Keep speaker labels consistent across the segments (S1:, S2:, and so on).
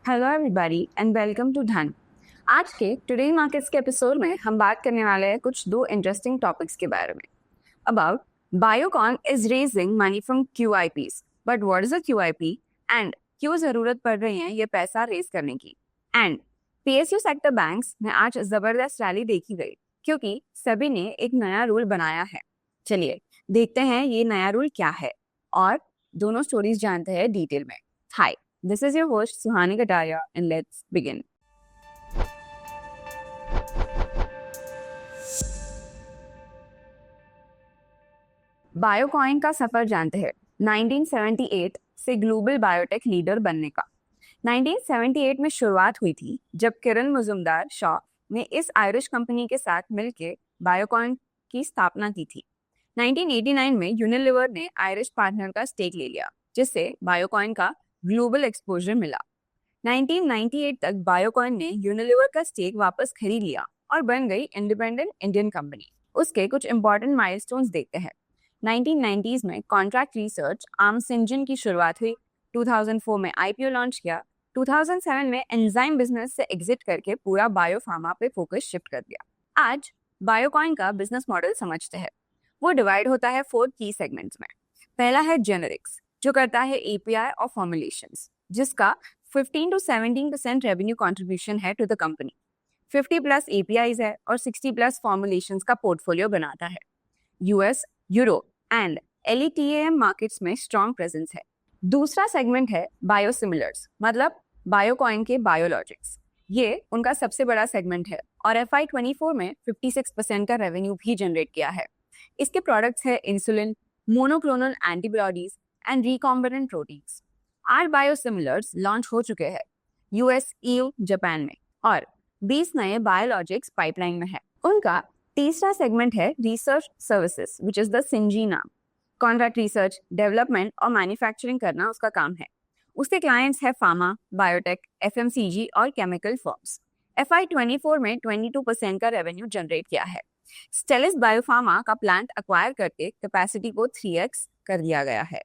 S1: Hello everybody and welcome to Dhan. आज के today markets के एपिसोड में हम बात करने वाले हैं कुछ दो इंटरेस्टिंग टॉपिक्स के बारे में। About Biocon is raising money from QIPs, but what is a QIP and क्यों जरूरत पड़ रही है ये पैसा रेज करने की। एंड PSU सेक्टर बैंक्स में आज जबरदस्त रैली देखी गई क्योंकि सभी ने एक नया रूल बनाया है। चलिए देखते हैं ये नया रूल क्या है और दोनों स्टोरीज जानते हैं डिटेल में। हाय, this is your host Suhani Kataria and let's begin. बायोकॉइन का सफर जानते हैं 1978 से ग्लोबल बायोटेक लीडर बनने का। 1978 में शुरुआत हुई थी जब किरण मुजुमदार शॉ ने इस आयरिश कंपनी के साथ मिलकर बायोकॉइन की स्थापना की थी। 1989 में यूनिलीवर ने आयरिश पार्टनर का स्टेक ले लिया जिससे बायोकॉइन का ग्लोबल एक्सपोजर मिला। 1998 तक बायोकॉइन ने यूनिलीवर का स्टेक वापस खरीद लिया और बन गई इंडिपेंडेंट इंडियन कंपनी। उसके कुछ इंपॉर्टेंट माइलस्टोन्स देखते हैं। 1990s में कॉन्ट्रैक्ट रिसर्च आर्म सिंजन की शुरुआत हुई। 2004 में IPO लॉन्च किया। 2007 में एंजाइम बिजनेस से एग्जिट करके पूरा बायोफार्मा पे फोकस शिफ्ट कर दिया। आज बायोकॉइन का बिजनेस मॉडल समझते हैं। वो डिवाइड होता है 4 की सेगमेंट्स में। पहला है जेनेरिक्स जो करता है API और फॉर्मुलेशंस, जिसका 15 to 17% रेवेन्यू कंट्रीब्यूशन है टू द कंपनी। 50+ APIs है और 60+ फॉर्मुलेशंस का पोर्टफोलियो बनाता है। US, Europe and LATAM markets में स्ट्रॉन्ग प्रेजेंस है। दूसरा सेगमेंट है बायोसिमिलर्स, मतलब बायोकॉइन के बायोलॉजिक्स। ये उनका सबसे बड़ा सेगमेंट है और FY24 में 56% का रेवेन्यू भी जनरेट किया है। इसके प्रोडक्ट्स है insulin, monoclonal antibodies and recombinant proteins. 8 biosimilars launch हो चुके हैं US, EU, जापान में और 20 नए बायोलॉजिक्स पाइपलाइन में है। उनका तीसरा सेगमेंट है research services which is the Syngene. Contract research, development और मैन्युफैक्चरिंग करना उसका काम है। उसके क्लाइंट्स है फार्मा, बायोटेक, FMCG और केमिकल फर्म्स। FY24 में 22% का रेवेन्यू जनरेट किया है। स्टेलिस बायोफार्मा का प्लांट एक्वायर करके कैपेसिटी को 3x कर दिया गया है।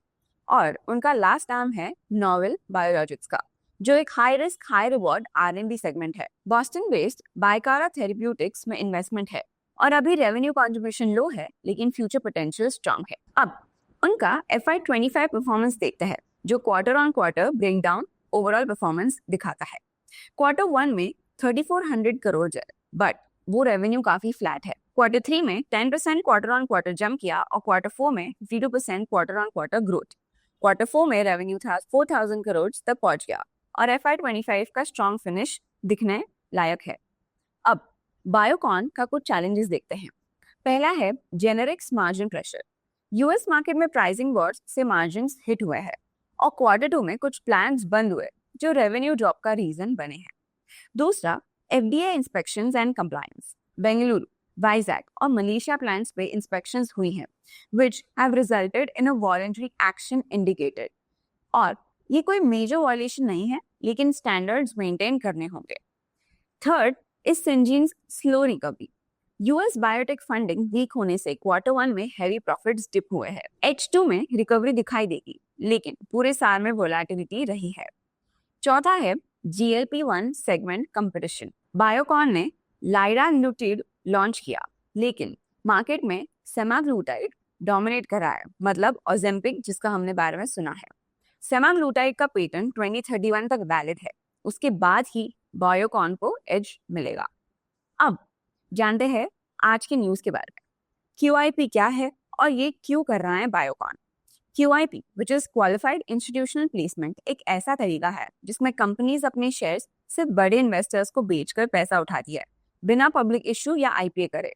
S1: और उनका लास्ट आर्म है नोवेल बायोलॉजिक्स का, जो एक high risk high reward R&D segment है। बॉस्टन बेस्ड बायकारा थेरेप्यूटिक्स में इन्वेस्टमेंट है और अभी रेवेन्यू कंट्रीब्यूशन लो है लेकिन फ्यूचर पोटेंशियल स्ट्रांग है। अब उनका FY25 परफॉर्मेंस देखते हैं जो quarter on quarter break down overall performance दिखाता है। Q1 में 3400 करोड़ है बट वो रेवेन्यू काफी फ्लैट है। Q3 में 10% क्वार्टर ऑन क्वार्टर जंप किया और Q4 में 52% quarter on quarter growth. Q4 में रेवेन्यू था 4000 करोड़ तक पहुंच गया और FY25 का स्ट्रॉन्ग फिनिश दिखने लायक है। अब बायोकॉन का कुछ चैलेंजेस देखते हैं। पहला है generics margin pressure. US market में प्राइसिंग वॉर्स से मार्जिन्स हिट हुए हैं और Q2 में कुछ प्लान्स बंद हुए जो रेवेन्यू ड्रॉप का रीजन बने हैं। दूसरा, FDA inspections and compliance. Bengaluru, Vizag और मलेशिया प्लांट्स पे इंस्पेक्शंस हुई हैं which have resulted in a voluntary action indicated। और ये कोई मेजर वायलेशन नहीं है लेकिन स्टैंडर्ड्स मेंटेन करने होंगे। Third is Syngene's slow recovery. US biotech funding weak होने से Q1 में हैवी प्रॉफिट्स डिप हुए हैं। H2 में रिकवरी दिखाई देगी लेकिन पूरे साल में वोलेटिलिटी रही है। चौथा है GLP-1 सेगमेंट कंपटीशन। बायोकॉन ने लाइराग्लुटाइड लॉन्च किया लेकिन मार्केट में सेमाग्लुटाइड डोमिनेट कर रहा है, मतलब ओजेम्पिक जिसका हमने बारे में सुना है। सेमाग्लुटाइड का पेटेंट 2031 तक वैलिड है। उसके बाद ही बायोकॉन को एज मिलेगा। अब जानते हैं आज के न्यूज के बारे में। QIP क्या है और ये क्यों कर रहा है Biocon. QIP which is qualified institutional placement एक ऐसा तरीका है जिसमें कंपनीज अपने शेयर्स सिर्फ बड़े इन्वेस्टर्स को बेचकर पैसा उठाती है बिना पब्लिक इश्यू या IPO करे।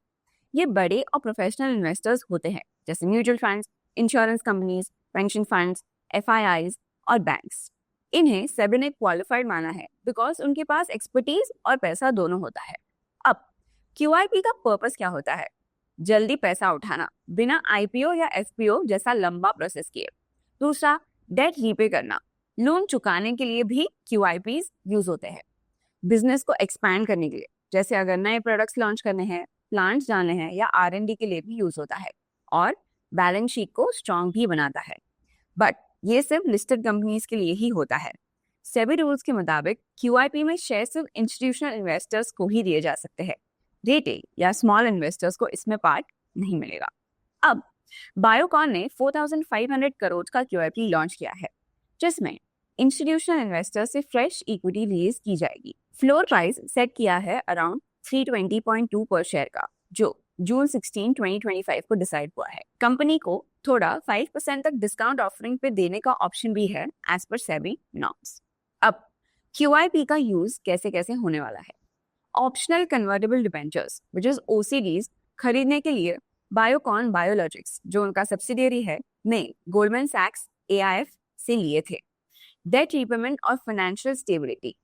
S1: ये बड़े और प्रोफेशनल इन्वेस्टर्स होते हैं जैसे mutual funds, insurance companies, pension funds, FIIs और बैंक्स। इन्हें सेबी ने क्वालिफाइड माना है बिकॉज उनके पास एक्सपर्टीज और पैसा दोनों होता है। अब QIP का पर्पस क्या होता है? जल्दी पैसा उठाना बिना IPO या FPO जैसा लंबा प्रोसेस किए। दूसरा, डेट रीपे करना। लोन चुकाने के लिए भी QIPs यूज होते हैं। बिजनेस को एक्सपैंड करने के लिए, जैसे अगर नए प्रोडक्ट्स लॉन्च करने हैं, प्लांट्स डालने हैं या R&D के लिए भी यूज होता है और बैलेंस शीट को स्ट्रॉन्ग भी बनाता है। बट ये सिर्फ लिस्टेड कंपनीज के लिए ही होता है। सेबी रूल्स के मुताबिक QIP में शेयर सिर्फ इंस्टीट्यूशनल इन्वेस्टर्स को ही दिए जा सकते हैं। रिटेल या स्मॉल इन्वेस्टर्स को इसमें पार्ट नहीं मिलेगा। अब बायोकॉन ने 4,500 करोड़ का QIP लॉन्च किया है, जिसमें इंस्टीट्यूशनल इन्वेस्टर से फ्रेश इक्विटी रिलीज की जाएगी। फ्लोर प्राइस सेट किया है अराउंड 320.2 पर शेयर का, जो जून 16, 2025 को डिसाइड हुआ है। कंपनी को थोड़ा 5% तक डिस्काउंट ऑफरिंग पे देने का ऑप्शन भी है एज पर सेबी नॉर्म्स। अब QIP का यूज कैसे कैसे होने वाला है। Optional convertible debentures which is OCDs खरीदने के लिए बायोकॉन बायोलॉजिक्स, जो उनका सब्सिडियरी है, ने गोल्डमैन सैक्स AIF से लिए थे। डेट रीपेमेंट और फाइनेंशियल स्टेबिलिटी।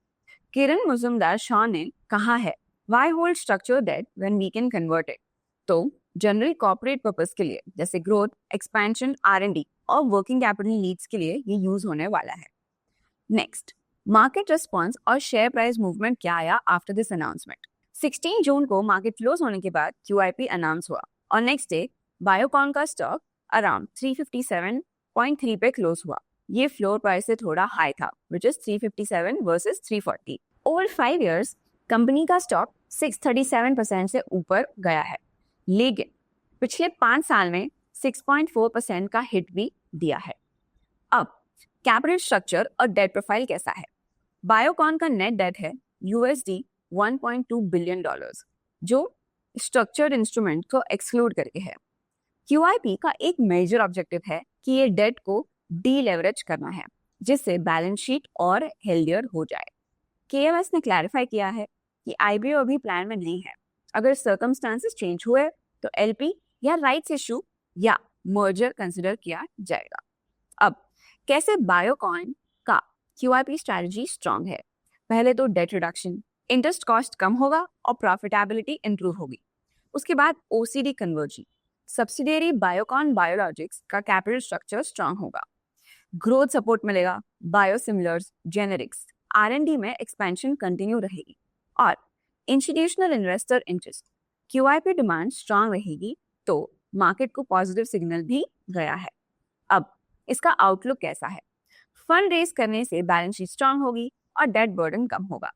S1: किरण मुजुमदार शॉ ने कहा है, why hold structure debt when we can convert it. तो जनरल कॉर्पोरेट पर्पस के लिए जैसे ग्रोथ, एक्सपेंशन, R&D और वर्किंग कैपिटल नीड्स के लिए ये यूज होने वाला है। नेक्स्ट, मार्केट रिस्पॉन्स और शेयर प्राइस मूवमेंट क्या आया आफ्टर दिस अनाउंसमेंट। 16 जून को मार्केट क्लोज होने के बाद QIP अनाउंस हुआ और नेक्स्ट डे बायोकॉन का स्टॉक अराउंड 357.3 पे क्लोज हुआ। ये फ्लोर प्राइस से थोड़ा हाई था, which is 357 versus 340। Over 5 years company का स्टॉक 637% से ऊपर गया है, लेकिन पिछले 5 साल में 6.4% का हिट भी दिया है। अब कैपिटल स्ट्रक्चर और डेट प्रोफाइल कैसा है। बायोकॉन का नेट डेट है $1.2 बिलियन, जो स्ट्रक्चर्ड इंस्ट्रूमेंट को एक्सक्लूड करके है। QIP का एक मेजर ऑब्जेक्टिव है कि ये डेट को डीलेवरेज करना है, जिससे बैलेंस शीट और हेल्दियर हो जाए। KMS ने क्लैरिफाई किया है कि IPO अभी प्लान में नहीं है। अगर सर्कमस्टांसेस चेंज हुए तो LP या राइट्स इशू या मर्जर कंसिडर किया जाएगा। अब कैसे बायोकॉन का QIP स्ट्रैटेजी स्ट्रांग है। पहले तो डेट रिडक्शन, इंटरेस्ट कॉस्ट कम होगा और प्रॉफिटेबिलिटी इंप्रूव होगी। उसके बाद OCD conversion, subsidiary Biocon biologics का कैपिटल स्ट्रक्चर स्ट्रांग होगा, ग्रोथ सपोर्ट मिलेगा, बायोसिमिलर्स, जेनेरिक्स, R&D में एक्सपेंशन कंटिन्यू रहेगी और institutional investor interest, QIP demand strong रहेगी, तो मार्केट को पॉजिटिव सिग्नल भी गया है। अब इसका आउटलुक कैसा है। फंड रेज करने से बैलेंस शीट स्ट्रांग होगी और डेट बर्डन कम होगा।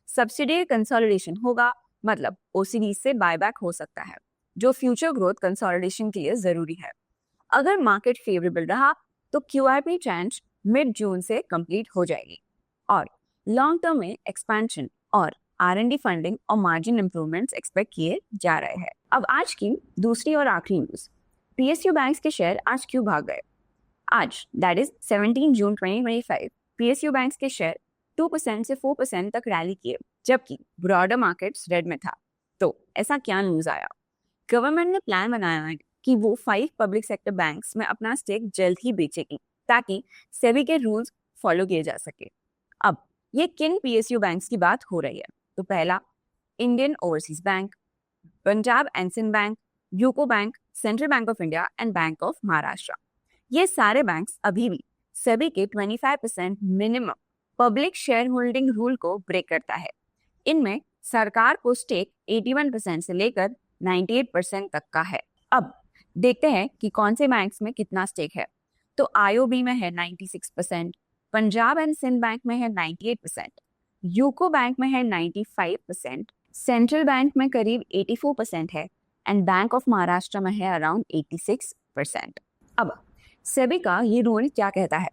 S1: सब्सिडियरी कंसोलिडेशन होगा, मतलब OCD से बायबैक हो सकता है, जो फ्यूचर ग्रोथ कंसोलिडेशन के लिए जरूरी है। अगर मार्केट फेवरेबल रहा तो QIP ट्रांच मिड जून से कंप्लीट हो जाएगी और लॉन्ग टर्म में एक्सपेंशन और R&D फंडिंग और मार्जिन इंप्रूवमेंट्स एक्सपेक्ट किए जा रहे हैं। अब आज की दूसरी और आखिरी न्यूज, PSU बैंक्स के शेयर आज क्यों भाग गए। आज that is 17 June 2025 PSU banks के शेयर 2% से 4% तक रैली किए, जबकि ब्रॉडर मार्केट्स रेड में था। तो ऐसा क्या न्यूज आया। गवर्नमेंट ने प्लान बनाया है कि वो 5 पब्लिक सेक्टर बैंक्स में अपना स्टेक जल्द ही बेचेगी, ताकि सेबी के रूल्स फॉलो किए जा सके। अब ये किन PSU बैंक्स की बात हो रही है। तो पहला, Indian overseas bank, Punjab and Sind bank, UCO bank, central bank of India and bank of Maharashtra. ये सारे बैंक्स अभी भी सेबी के 25% minimum public share holding rule को ब्रेक करता है। इनमें सरकार को स्टेक 81% से लेकर 98% तक का है। अब देखते हैं कि कौन से बैंक्स में कितना स्टेक है। तो IOB में है 96%, पंजाब एंड सिंध बैंक में है 98%, यूको बैंक में है 95%, सेंट्रल बैंक में करीब 84% है एंड बैंक ऑफ महाराष्ट्र में है अराउंड 86%। अब सेबी का ये रूल क्या कहता है।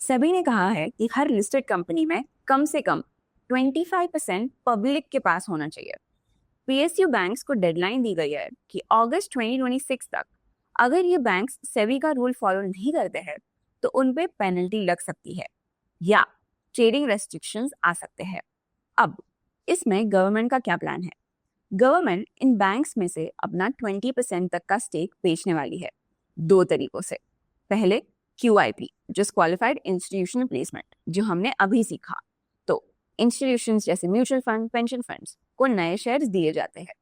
S1: सेबी ने कहा है कि हर लिस्टेड कंपनी में कम से कम 25% पब्लिक के पास होना चाहिए। PSU बैंक्स को डेडलाइन दी गई है कि अगस्त 2026 तक अगर ये बैंक्स सेबी का रूल फॉलो नहीं करते हैं तो उन पे पेनल्टी लग सकती है या ट्रेडिंग रेस्ट्रिक्शंस आ सकते हैं। अब इसमें गवर्नमेंट का क्या प्लान है। गवर्नमेंट इन बैंक्स में से अपना 20% तक का स्टेक बेचने वाली है 2 तरीकों से। पहले QIP, जो क्वालिफाइड इंस्टीट्यूशनल प्लेसमेंट, जो हमने अभी सीखा। तो इंस्टीट्यूशंस जैसे म्यूचुअल फंड, पेंशन फंड्स को नए शेयर्स दिए जाते हैं,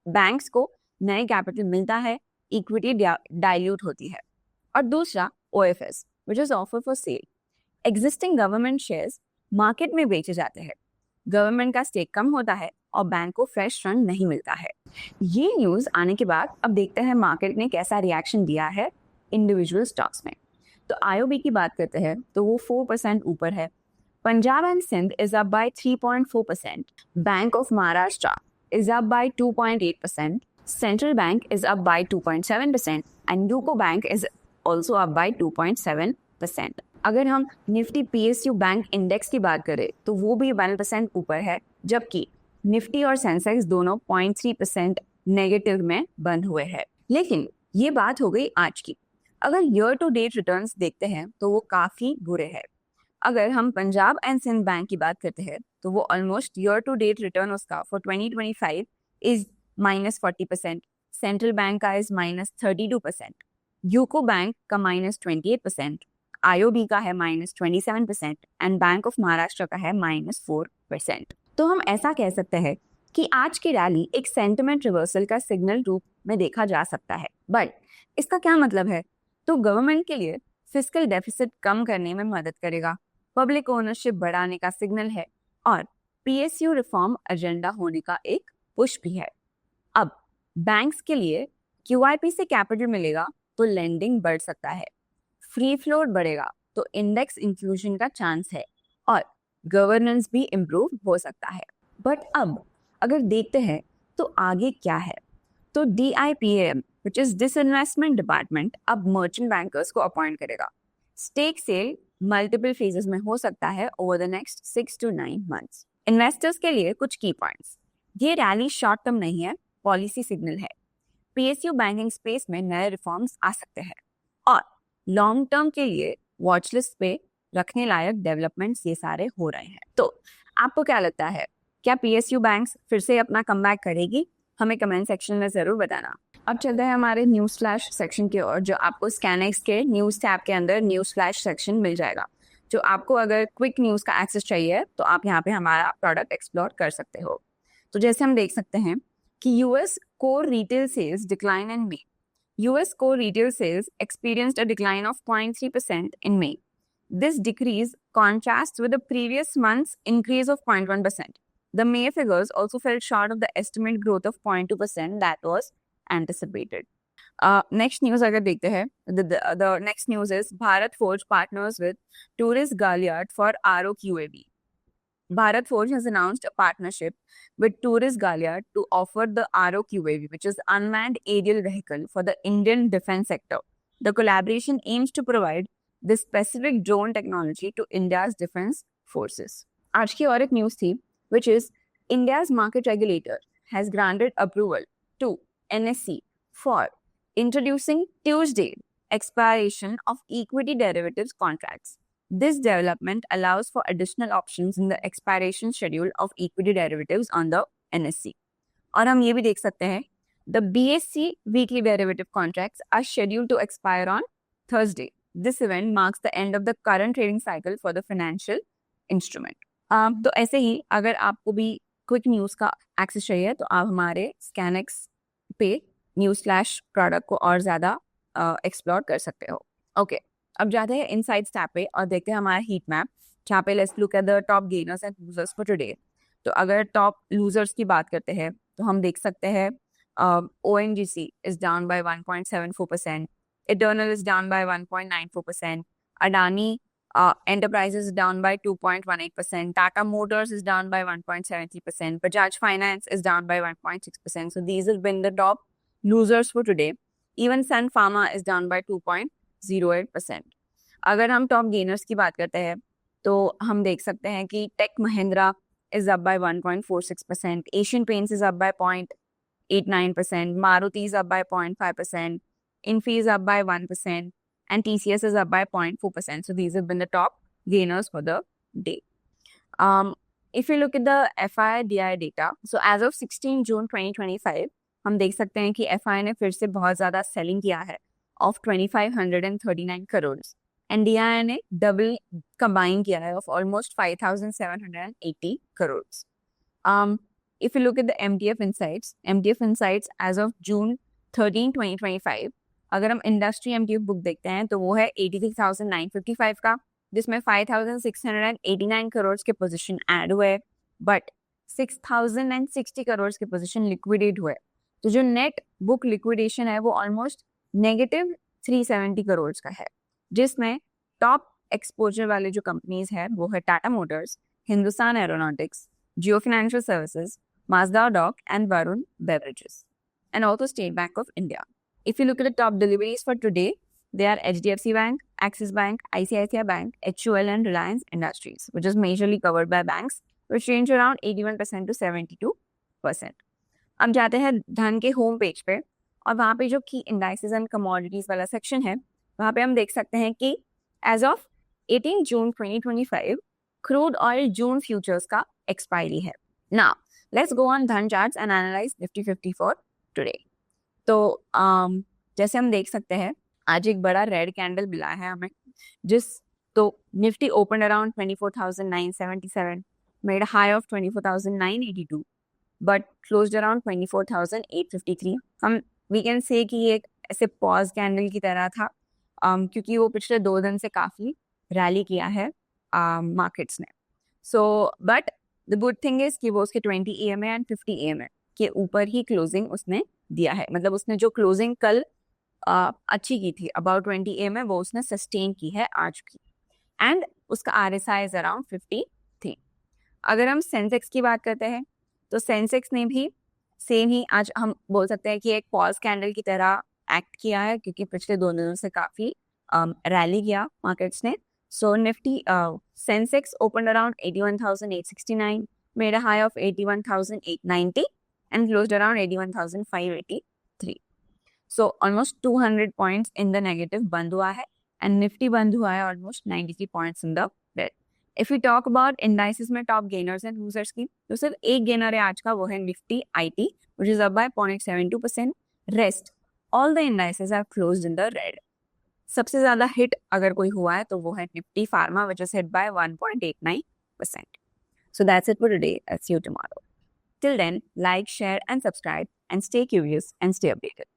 S1: बैंक्स को नए कैपिटल मिलता है, इक्विटी डाइल्यूट होती है। और दूसरा OFS, which is offer for sale. Existing government shares market में बेचे जाते हैं, गवर्नमेंट का स्टेक कम होता है और बैंक को फ्रेश फंड नहीं मिलता है। ये न्यूज आने के बाद अब देखते हैं मार्केट ने कैसा रिएक्शन दिया है इंडिविजुअल स्टॉक्स में। तो IOB की बात करते हैं तो वो 4% ऊपर है, Punjab and Sindh is up by 3.4%. Bank of Maharashtra is up by 2.8%. Central Bank is up by 2.7% and UCO Bank is also up by 2.7%. अगर हम निफ्टी PSU बैंक इंडेक्स की बात करें तो वो भी 1% ऊपर है, जबकि निफ्टी और सेंसेक्स दोनों 0.3% नेगेटिव में बंद हुए हैं। लेकिन ये बात हो गई आज की। अगर ईयर टू डेट रिटर्न्स देखते हैं तो वो काफी बुरे हैं। अगर हम पंजाब एंड सिंध बैंक की बात करते हैं तो वो almost year to date return उसका फॉर 2025 इज -40%, सेंट्रल बैंक का इज -32%, यूको बैंक का -28%, IOB का है -27% एंड बैंक ऑफ महाराष्ट्र का है -4%। तो हम ऐसा कह सकते हैं कि आज की रैली एक सेंटिमेंट रिवर्सल का सिग्नल रूप में देखा जा सकता है। बट इसका क्या मतलब है? तो गवर्नमेंट के लिए फिस्कल डेफिसिट कम करने में मदद करेगा, पब्लिक ओनरशिप बढ़ाने का सिग्नल है और PSU रिफॉर्म एजेंडा होने का एक पुश भी है। अब बैंक्स के लिए QIP से कैपिटल मिलेगा तो लेंडिंग बढ़ सकता है, फ्री फ्लोट बढ़ेगा तो इंडेक्स इंक्लूजन का चांस है और गवर्नेंस भी इम्प्रूव हो सकता है। बट अब अगर देखते हैं तो आगे क्या है, तो DIPAM which is disinvestment department अब मर्चेंट बैंकर्स को अपॉइंट करेगा। स्टेक सेल मल्टीपल फेजेस में हो सकता है over the next 6 to 9 months। Investors के लिए कुछ की पॉइंट्स, ये रैली शॉर्ट टर्म नहीं है, पॉलिसी सिग्नल है। PSU बैंकिंग स्पेस में नए रिफॉर्म्स आ सकते हैं और लॉन्ग टर्म के लिए वॉच लिस्ट पे रखने लायक डेवलपमेंट्स ये सारे हो रहे हैं। तो आपको क्या लगता है, क्या PSU बैंक्स फिर से अपना कमबैक करेगी? हमें कमेंट सेक्शन में जरूर बताना। अब चलते हैं हमारे न्यूज़ फ्लैश सेक्शन की ओर, जो आपको स्कैनएक्स के न्यूज़ टैब के अंदर न्यूज़ फ्लैश सेक्शन मिल जाएगा। जो आपको अगर क्विक न्यूज़ का एक्सेस चाहिए तो आप यहाँ पे हमारा प्रोडक्ट एक्सप्लोर कर सकते हो। तो जैसे हम देख सकते हैं कि US core retail sales decline in May. US core retail sales experienced a decline of 0.3% in May. This decrease contrasts with the previous month's increase of 0.1%. The May figures also fell short of the estimated growth of 0.2% that was anticipated. Next news अगर देखते हैं, the next news is Bharat Forge partners with Tourist Galliard for ROQAV. Bharat Forge has announced a partnership with Tourist Galliard to offer the ROQAV, which is unmanned aerial vehicle for the Indian defense sector. The collaboration aims to provide this specific drone technology to India's defense forces. आज की और एक news थी, which is India's market regulator has granted approval to NSE for introducing Tuesday expiration of equity derivatives contracts. This development allows for additional options in the expiration schedule of equity derivatives on the NSE. और हम ये भी देख सकते हैं, the BSE weekly derivative contracts are scheduled to expire on Thursday. This event marks the end of the current trading cycle for the financial instrument. तो ऐसे ही अगर आपको भी क्विक न्यूज़ का एक्सेस चाहिए तो आप हमारे स्कैनएक्स पे न्यूज़ फ्लैश प्रोडक्ट को और ज़्यादा एक्सप्लोर कर सकते हो। ओके, अब जाते हैं इनसाइट्स टैब पे और देखते हैं हमारा हीट मैप, जहाँ पे let's look at the top gainers and losers for today. तो अगर टॉप लूजर्स की बात करते हैं तो हम देख सकते हैं ONGC is down by 1.74%, eternal is down by 1.94%, Adani Enterprises is down by 2.18%, Tata Motors is down by 1.73%, Bajaj Finance is down by 1.6%. So these have been the top losers for today. Even Sun Pharma is down by 2.08%. अगर हम top gainers की बात करते हैं तो हम देख सकते हैं कि tech Mahindra is up by 1.46%, Asian Paints is up by 0.89%, Maruti is up by 0.5%, Infi is up by 1%, and TCS is up by 0.4%. So these have been the top gainers for the day. If you look at the FI/DI data, so as of 16 June 2025, हम देख सकते हैं कि FI ने फिर से बहुत ज़्यादा सेलिंग किया है of 2539 करोड़ and DI ने डबल कंबाइन किया है of almost 5780 crore. If you look at the MTF Insights as of June 13, 2025, अगर हम इंडस्ट्री MTF बुक देखते हैं तो वो है 83,955 का, जिसमें 5,689 करोड़ के पोजीशन ऐड हुए बट 6,060 करोड़ के पोजीशन लिक्विडेट हुए। तो जो नेट बुक लिक्विडेशन है वो ऑलमोस्ट -370 करोड़ का है, जिसमें टॉप एक्सपोजर वाले जो कंपनीज है वो है Tata Motors, Hindustan aeronautics, Jio financial services, Mazda Dock, and Varun Beverages, and also State Bank of India. If you look at the top deliveries for today, they are HDFC Bank, Axis Bank, ICICI Bank, HUL, and Reliance Industries, which is majorly covered by banks, which range around 81% to 72%. अब जाते हैं धन के home page पे, और वहाँ पे जो की इंडाइसेस एंड कमोडिटीज वाला सेक्शन है, वहाँ पे हम देख सकते हैं कि as of 18 June 2025 crude oil June futures का एक्सपायरी है. Now let's go on Dhan charts and analyse Nifty 50 for today. तो जैसे हम देख सकते हैं आज एक बड़ा रेड कैंडल मिला है हमें, तो Nifty open around 24,977, made high of 24,982, but closed around 24,853. हम वी कैन से कि ये एक ऐसे पॉज कैंडल की तरह था, क्योंकि वो पिछले 2 दिन से काफ़ी रैली किया है मार्केट्स ने. So but the good thing is कि वो उसके 20 EMA एंड 50 EMA के ऊपर ही क्लोजिंग उसने दिया है. मतलब उसने जो क्लोजिंग कल अच्छी की थी अबाउट 20 EMA, वो उसने सस्टेन की है आज की, एंड उसका RSI इज अराउंड 53. अगर हम सेंसेक्स की बात करते हैं तो सेंसेक्स ने भी सेम ही आज हम बोल सकते हैं कि एक पॉज कैंडल की तरह एक्ट किया है, क्योंकि पिछले 2 दिनों से काफ़ी रैली किया मार्केट्स ने. So Nifty Sensex opened around 81,869, made a high of 81,890 and closed around 81,583. So almost 200 points in the negative बंद हुआ है, and Nifty बंद हुआ है almost 93 points in the red. If we talk about indices में top gainers and losers की, तो सिर्फ एक गेनर है आज का, वो है Nifty IT, which is up by 0.72%. Rest all the indices have closed in the red. सबसे ज़्यादा हिट अगर कोई हुआ है तो वो है Nifty pharma, which is hit by 1.89%. So that's it for today. I'll see you tomorrow. Till then, like, share, and subscribe, and stay curious and stay updated.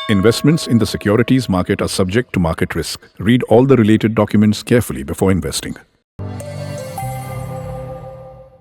S2: Investments in the securities market are subject to market risk. Read all the related documents carefully before investing.